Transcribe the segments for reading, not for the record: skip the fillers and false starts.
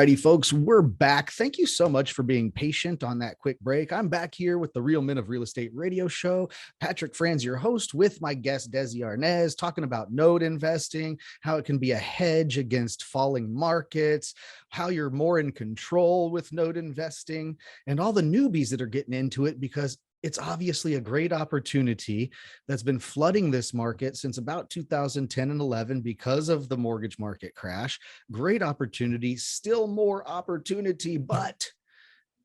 righty, folks, we're back. Thank you so much for being patient on that quick break. I'm back here with the Real Men of Real Estate radio show. Patrick Franz, your host, with my guest, Desi Arnaz, talking about note investing, how it can be a hedge against falling markets, how you're more in control with note investing, and all the newbies that are getting into it, because it's obviously a great opportunity that's been flooding this market since about 2010 and 11 because of the mortgage market crash. Great opportunity, still more opportunity. But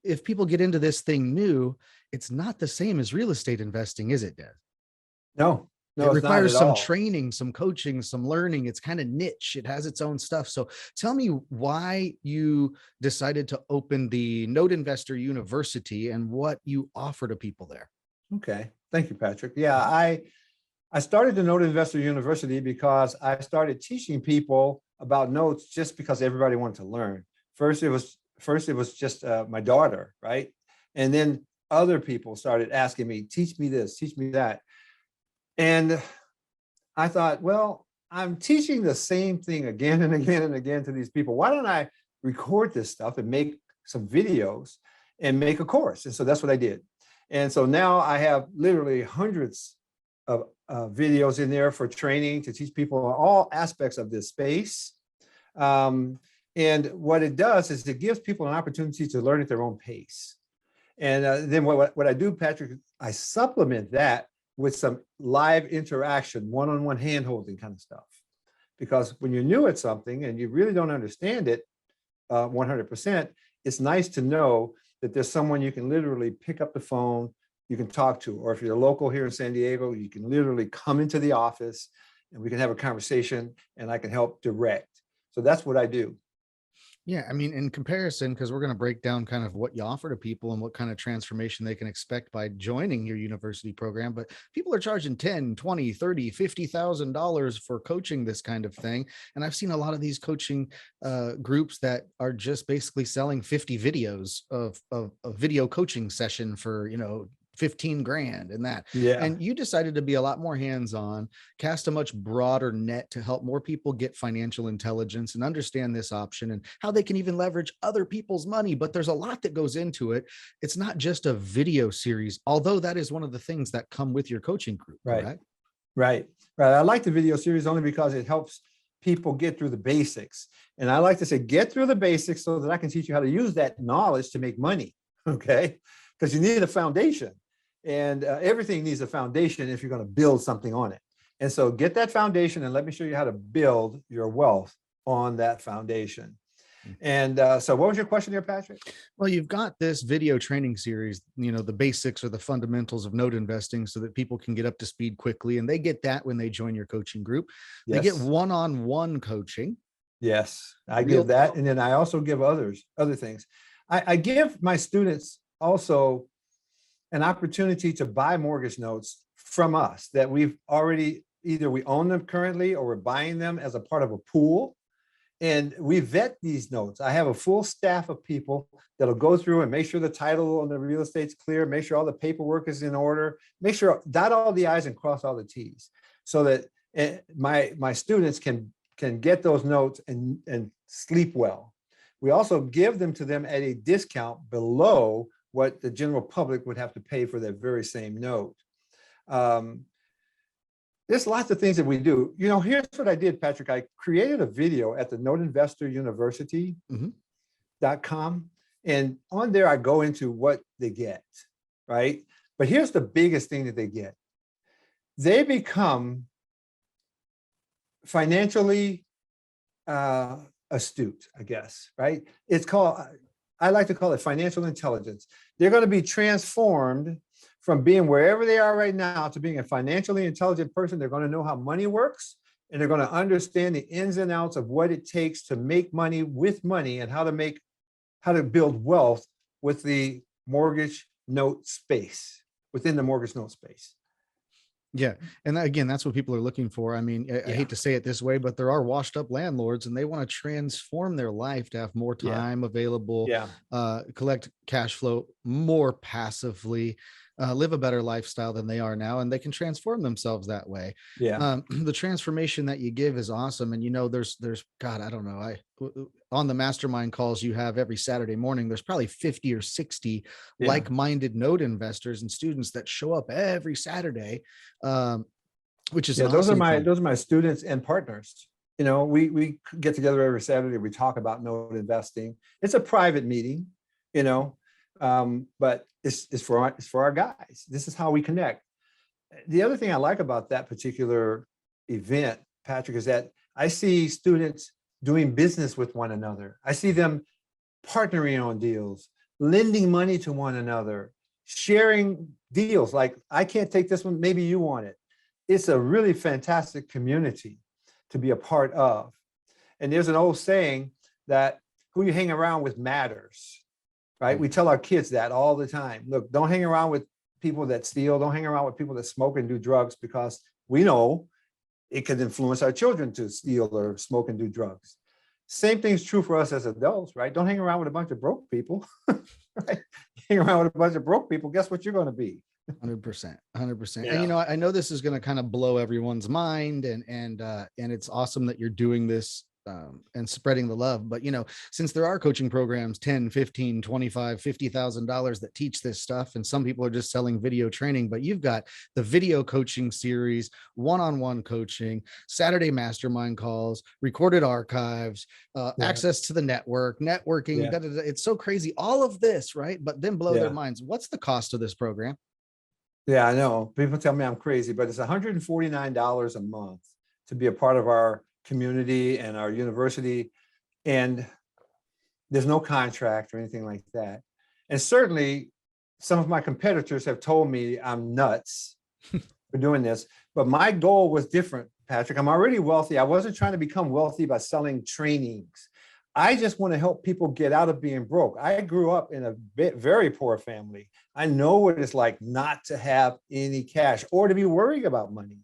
if people get into this thing new, it's not the same as real estate investing, is it, Des? No, it requires some training, some coaching, some learning. It's kind of niche. It has its own stuff. So tell me why you decided to open the Note Investor University and what you offer to people there. Okay. Thank you, Patrick. Yeah, I started the Note Investor University because I started teaching people about notes just because everybody wanted to learn. First, it was just my daughter, right? And then other people started asking me, teach me this, teach me that. And I thought, well, I'm teaching the same thing again and again and again to these people. Why don't I record this stuff and make some videos and make a course? And so that's what I did. And so now I have literally hundreds of videos in there for training to teach people all aspects of this space. And what it does is it gives people an opportunity to learn at their own pace. And then what I do, Patrick, I supplement that with some live interaction, one-on-one hand-holding kind of stuff. Because when you're new at something and you really don't understand it 100%, it's nice to know that there's someone you can literally pick up the phone, you can talk to, or if you're local here in San Diego, you can literally come into the office and we can have a conversation and I can help direct. So that's what I do. Yeah, I mean, in comparison, because we're going to break down kind of what you offer to people and what kind of transformation they can expect by joining your university program. But people are charging $10, $20, $30, $50,000 for coaching this kind of thing. And I've seen a lot of these coaching groups that are just basically selling 50 videos of a video coaching session for, 15 grand and that. Yeah. And you decided to be a lot more hands-on, cast a much broader net to help more people get financial intelligence and understand this option and how they can even leverage other people's money. But there's a lot that goes into it. It's not just a video series, although that is one of the things that come with your coaching group. Right. Right. I like the video series only because it helps people get through the basics. And I like to say, get through the basics so that I can teach you how to use that knowledge to make money. Okay. Because you need a foundation. And everything needs a foundation if you're going to build something on it. And so get that foundation and let me show you how to build your wealth on that foundation. And so what was your question here, Patrick? Well, you've got this video training series, the basics or the fundamentals of note investing so that people can get up to speed quickly. And they get that when they join your coaching group. Yes. They get one-on-one coaching. Yes, I give that. And then I also give other things. I give my students also an opportunity to buy mortgage notes from us that we've already, either we own them currently or we're buying them as a part of a pool. And we vet these notes. I have a full staff of people that'll go through and make sure the title on the real estate's clear, make sure all the paperwork is in order, make sure dot all the I's and cross all the T's so that my students can get those notes and sleep well. We also give them to them at a discount below what the general public would have to pay for that very same note. There's lots of things that we do. Here's what I did, Patrick. I created a video at the noteinvestoruniversity.com. And on there, I go into what they get, right? But here's the biggest thing that they get. They become financially astute, I guess, right? I like to call it financial intelligence. They're going to be transformed from being wherever they are right now to being a financially intelligent person. They're going to know how money works, and they're going to understand the ins and outs of what it takes to make money with money and how to build wealth with the mortgage note space, within the mortgage note space. Yeah. And again, that's what people are looking for. I mean, I hate to say it this way, but there are washed up landlords and they want to transform their life to have more time available, collect cash flow more passively. live a better lifestyle than they are now, and they can transform themselves that way. Yeah. The transformation that you give is awesome. And, there's, God, I don't know. On the mastermind calls you have every Saturday morning, there's probably 50 or 60 Yeah. like-minded node investors and students that show up every Saturday, which is Yeah. an Those are awesome my, thing. those are my students and partners. We get together every Saturday. We talk about node investing. It's a private meeting, but it's for our guys. This is how we connect. The other thing I like about that particular event, Patrick, is that I see students doing business with one another. I see them partnering on deals, lending money to one another, sharing deals. Like, I can't take this one, maybe you want it. It's a really fantastic community to be a part of. And there's an old saying that who you hang around with matters, right? We tell our kids that all the time. Look, don't hang around with people that steal, don't hang around with people that smoke and do drugs, because we know it could influence our children to steal or smoke and do drugs. Same thing's true for us as adults, right? Don't hang around with a bunch of broke people, right? Hang around with a bunch of broke people, guess what you're going to be? 100%. Yeah. And I know this is going to kind of blow everyone's mind, and it's awesome that you're doing this and spreading the love. But since there are coaching programs, 10, 15, 25, $50,000 that teach this stuff, and some people are just selling video training, but you've got the video coaching series, one-on-one coaching, Saturday mastermind calls, recorded archives, access to the networking. Yeah. It's so crazy, all of this, right? But then blow their Yeah. minds. What's the cost of this program? Yeah, I know. People tell me I'm crazy, but it's $149 a month to be a part of our community and our university. And there's no contract or anything like that. And certainly some of my competitors have told me I'm nuts for doing this, but my goal was different, Patrick. I'm already wealthy. I wasn't trying to become wealthy by selling trainings. I just want to help people get out of being broke. I grew up in a very poor family. I know what it's like not to have any cash or to be worried about money.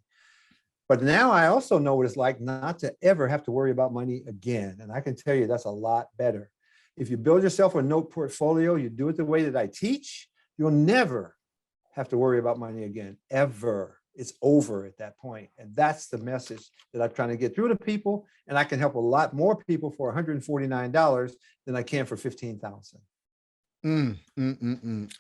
But now I also know what it's like not to ever have to worry about money again. And I can tell you that's a lot better. If you build yourself a note portfolio, you do it the way that I teach, you'll never have to worry about money again, ever. It's over at that point. And that's the message that I'm trying to get through to people. And I can help a lot more people for $149 than I can for $15,000.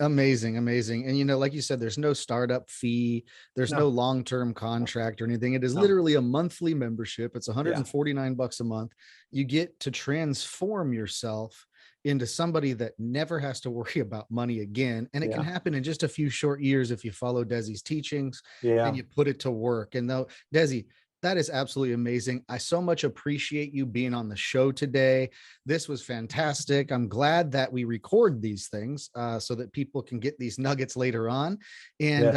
Amazing. And like you said, there's no startup fee, there's no long-term contract or anything. It is literally a monthly membership. It's $149 a month. You get to transform yourself into somebody that never has to worry about money again. And it can happen in just a few short years if you follow Desi's teachings and you put it to work. And though, Desi, that is absolutely amazing. I so much appreciate you being on the show today. This was fantastic. I'm glad that we record these things so that people can get these nuggets later on. And,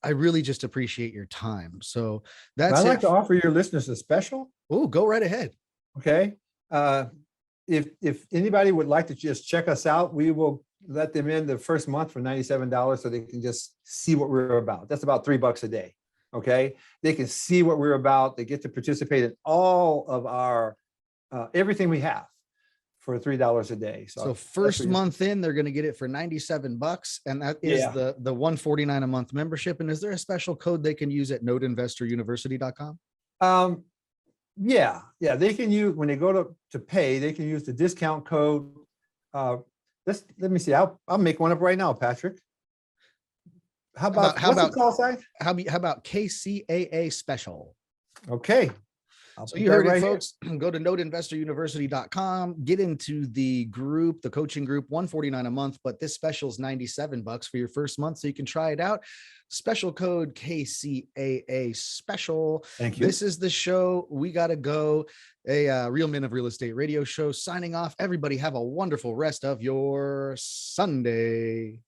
I really just appreciate your time. So that's I'd like to offer your listeners a special. Oh, go right ahead. Okay. If anybody would like to just check us out, we will let them in the first month for $97 so they can just see what we're about. That's about $3 a day. Okay. They can see what we're about. They get to participate in all of our, everything we have for $3 a day. So first month in, they're going to get it for $97. And that is the $149 a month membership. And is there a special code they can use at nodeinvestoruniversity.com? Yeah. They can use, when they go to pay, they can use the discount code. Let me see. I'll make one up right now, Patrick. How about the call sign? How about KCAA special? Okay. So you heard it, folks. Go to nodeinvestoruniversity.com, get into the group, the coaching group, $149 a month, but this special is $97 for your first month, so you can try it out. Special code KCAA special. Thank you. This is the show. We got to go. A Real Men of Real Estate radio show signing off. Everybody have a wonderful rest of your Sunday.